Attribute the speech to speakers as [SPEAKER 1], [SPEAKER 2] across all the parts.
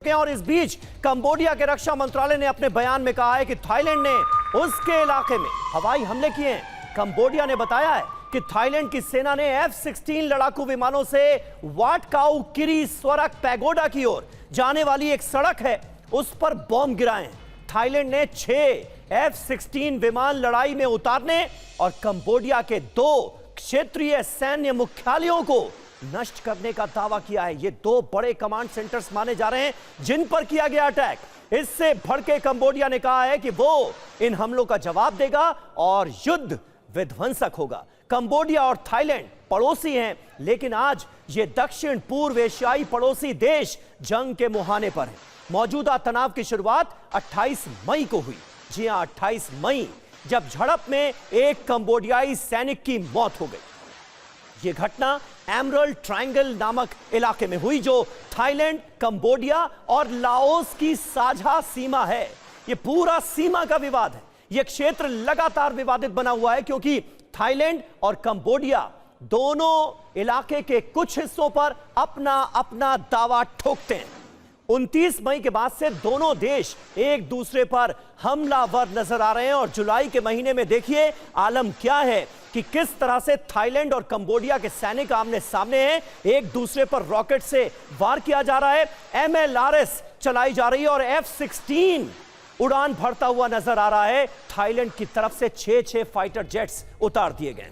[SPEAKER 1] और इस बीच कंबोडिया के रक्षा मंत्रालय ने अपने बयान में कहा है कि थाईलैंड ने उसके इलाके में हवाई हमले किए हैं। कंबोडिया ने बताया है कि थाईलैंड की सेना ने F-16 लड़ाकू विमानों से वाट काउ किरी स्वरक पैगोडा की ओर जाने वाली एक सड़क है, उस पर बॉम्ब गिराए हैं। थाईलैंड ने 6 F-16 विमान लड़ाई में उतारने और कंबोडिया के 2 क्षेत्रीय सैन्य मुख्यालयों को नष्ट करने का दावा किया है। ये 2 बड़े कमांड सेंटर्स माने जा रहे हैं जिन पर किया गया अटैक। इससे भड़के कंबोडिया ने कहा है कि वो इन हमलों का जवाब देगा और युद्ध विध्वंसक होगा। कंबोडिया और थाईलैंड पड़ोसी हैं, लेकिन आज ये दक्षिण पूर्व एशियाई पड़ोसी देश जंग के मुहाने पर हैं। मौजूदा तनाव की शुरुआत 28 मई को हुई। जी हां, 28 मई, जब झड़प में एक कंबोडियाई सैनिक की मौत हो गई। यह घटना एमरल्ड ट्रायंगल नामक इलाके में हुई, जो थाईलैंड, कंबोडिया और लाओस की साझा सीमा है। यह पूरा सीमा का विवाद है। यह क्षेत्र लगातार विवादित बना हुआ है क्योंकि थाईलैंड और कंबोडिया दोनों इलाके के कुछ हिस्सों पर अपना अपना दावा ठोकते हैं। 29 मई के बाद से दोनों देश एक दूसरे पर हमलावर नजर आ रहे हैं और जुलाई के महीने में देखिए आलम क्या है कि किस तरह से थाईलैंड और कंबोडिया के सैनिक आमने सामने हैं। एक दूसरे पर रॉकेट से वार किया जा रहा है, MLRS चलाई जा रही है और F-16 उड़ान भरता हुआ नजर आ रहा है। थाईलैंड की तरफ से 6 फाइटर जेट्स उतार दिए गए।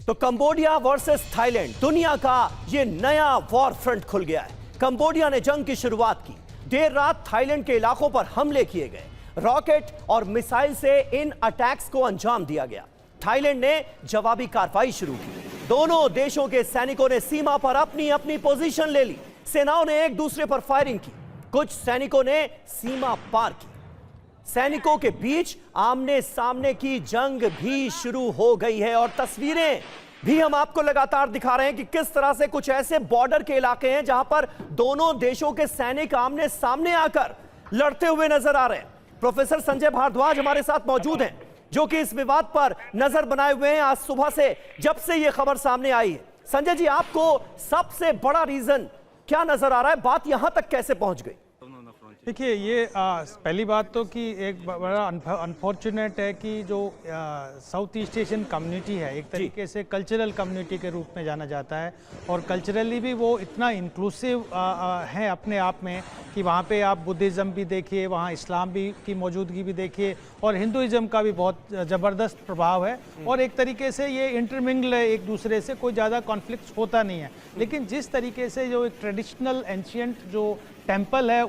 [SPEAKER 1] तो कंबोडिया वर्सेस थाईलैंड, दुनिया का यह नया वॉर फ्रंट खुल गया है। कंबोडिया ने जंग की शुरुआत की। देर रात थाईलैंड के इलाकों पर हमले किए गए। रॉकेट और मिसाइल से इन अटैक्स को अंजाम दिया गया। थाईलैंड ने जवाबी कार्रवाई शुरू की। दोनों देशों के सैनिकों ने सीमा पर अपनी अपनी पोजीशन ले ली। सेनाओं ने एक दूसरे पर फायरिंग की। कुछ सैनिकों ने सीमा पार की। सैनिकों के बीच आमने सामने की जंग भी शुरू हो गई है और तस्वीरें भी हम आपको लगातार दिखा रहे हैं कि किस तरह से कुछ ऐसे बॉर्डर के इलाके हैं जहां पर दोनों देशों के सैनिक आमने सामने आकर लड़ते हुए नजर आ रहे हैं। प्रोफेसर संजय भारद्वाज हमारे साथ मौजूद हैं, जो कि इस विवाद पर नजर बनाए हुए हैं आज सुबह से, जब से यह खबर सामने आई है। संजय जी, आपको सबसे बड़ा रीजन क्या नजर आ रहा है? बात यहां तक कैसे पहुंच गई?
[SPEAKER 2] देखिए, ये पहली बात तो कि एक बड़ा अनफॉर्चुनेट है कि जो साउथ ईस्ट एशियन कम्युनिटी है, एक तरीके से कल्चरल कम्युनिटी के रूप में जाना जाता है और कल्चरली भी वो इतना इंक्लूसिव है अपने आप में कि वहाँ पे आप बुद्धिज़्म भी देखिए, वहाँ इस्लाम भी की मौजूदगी भी देखिए और हिंदुइज़्म का भी बहुत ज़बरदस्त प्रभाव है और एक तरीके से ये इंटरमिंगल है एक दूसरे से, कोई ज़्यादा कॉन्फ्लिक्ट होता नहीं है। लेकिन जिस तरीके से जो एक ट्रेडिशनल एंशियंट जो टेंपल है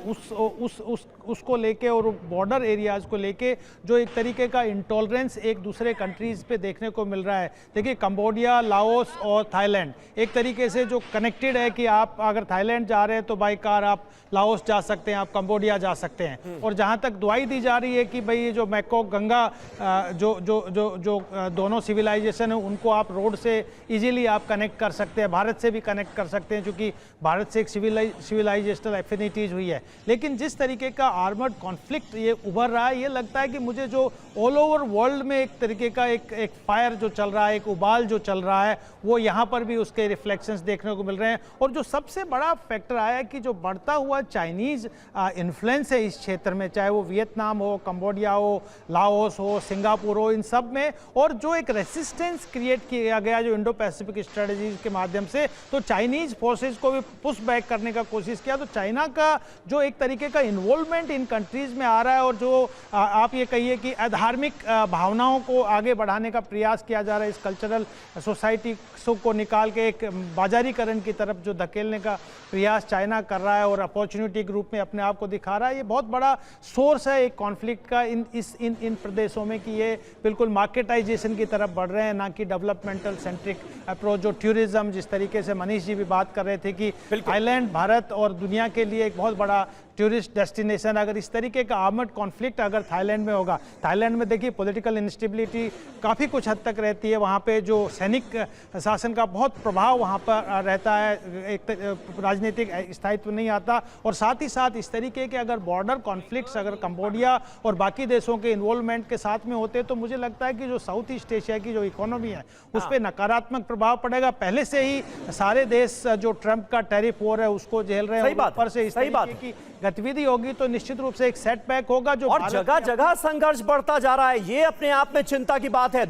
[SPEAKER 2] उसको लेके और बॉर्डर एरियाज़ को लेके जो एक तरीके का इंटॉलरेंस एक दूसरे कंट्रीज़ पे देखने को मिल रहा है। देखिए, कंबोडिया, लाओस और थाईलैंड एक तरीके से जो कनेक्टेड है कि आप अगर थाईलैंड जा रहे हैं तो बाई कार आप लाओस जा सकते हैं, आप कंबोडिया जा सकते हैं। और जहाँ तक दुआई दी जा रही है कि भाई जो मैकोक गंगा जो दोनों सिविलाइजेशन है उनको आप रोड से इजीली आप कनेक्ट कर सकते हैं, भारत से भी कनेक्ट कर सकते हैं, क्योंकि भारत से एक सिविलाइजेशनल एफिनिटीज हुई है। लेकिन जिस तरीके का आर्मर्ड कॉन्फ्लिक्ट ये उभर रहा है, ये लगता है कि मुझे जो ऑल ओवर वर्ल्ड में एक तरीके का एक फायर जो चल रहा है, एक उबाल जो चल रहा है, वो यहाँ पर भी उसके रिफ्लेक्शंस देखने को मिल रहे हैं। और जो सबसे बड़ा फैक्टर आया है कि जो बढ़ता हुआ चाइनीज़ इन्फ्लुएंस है इस क्षेत्र में, चाहे वो वियतनाम हो, कंबोडिया हो, लाओस हो, सिंगापुर हो, इन सब में, और जो एक रेसिस्टेंस क्रिएट किया गया जो इंडो पैसिफिक स्ट्रेटजीज के माध्यम से, तो चाइनीज़ फोर्सेज को भी पुश बैक करने का कोशिश किया। तो चाइना का जो एक तरीके का इन्वॉल्वमेंट इन कंट्रीज़ में आ रहा है और जो आप ये कहिए कि अधार्मिक भावनाओं को आगे बढ़ाने का प्रयास किया जा रहा है, इस कल्चरल सोसाइटी को निकाल के एक बाजारीकरण की तरफ जो धकेलने का प्रयास चाइना कर रहा है और अपॉर्चुनिटी के रूप में अपने आप को दिखा रहा है, ये बहुत बड़ा सोर्स है एक कॉन्फ्लिक्ट का इन प्रदेशों में कि ये बिल्कुल मार्केटाइजेशन की तरफ बढ़ रहे हैं, ना कि डेवलपमेंटल सेंट्रिक अप्रोच। जो टूरिज्म, जिस तरीके से मनीष जी भी बात कर रहे थे कि थाईलैंड भारत और दुनिया के लिए एक बहुत बड़ा टूरिस्ट डेस्टिनेशन, अगर इस तरीके का आर्मड कॉन्फ्लिक्ट अगर थाईलैंड में होगा, थाईलैंड में देखिए पॉलिटिकल इंस्टेबिलिटी काफ़ी कुछ हद तक रहती है, वहाँ पे जो सैनिक शासन का बहुत प्रभाव वहाँ पर रहता है, एक राजनीतिक स्थायित्व नहीं आता, और साथ ही साथ इस तरीके के अगर बॉर्डर कॉन्फ्लिक्ट्स अगर कंबोडिया और बाकी देशों के इन्वॉल्वमेंट के साथ में होते तो मुझे लगता है कि जो साउथ ईस्ट एशिया की जो इकोनॉमी है उस पर नकारात्मक प्रभाव पड़ेगा। पहले से ही सारे देश जो ट्रंप का टैरिफ वॉर है उसको झेल रहे हैं, ऊपर से इस तरीके की गतिविधि होगी तो निश्चित रूप से एक सेटबैक होगा जो
[SPEAKER 1] और जगह जगह संघर्ष बढ़ता जा रहा है, ये अपने आप में चिंता की बात है।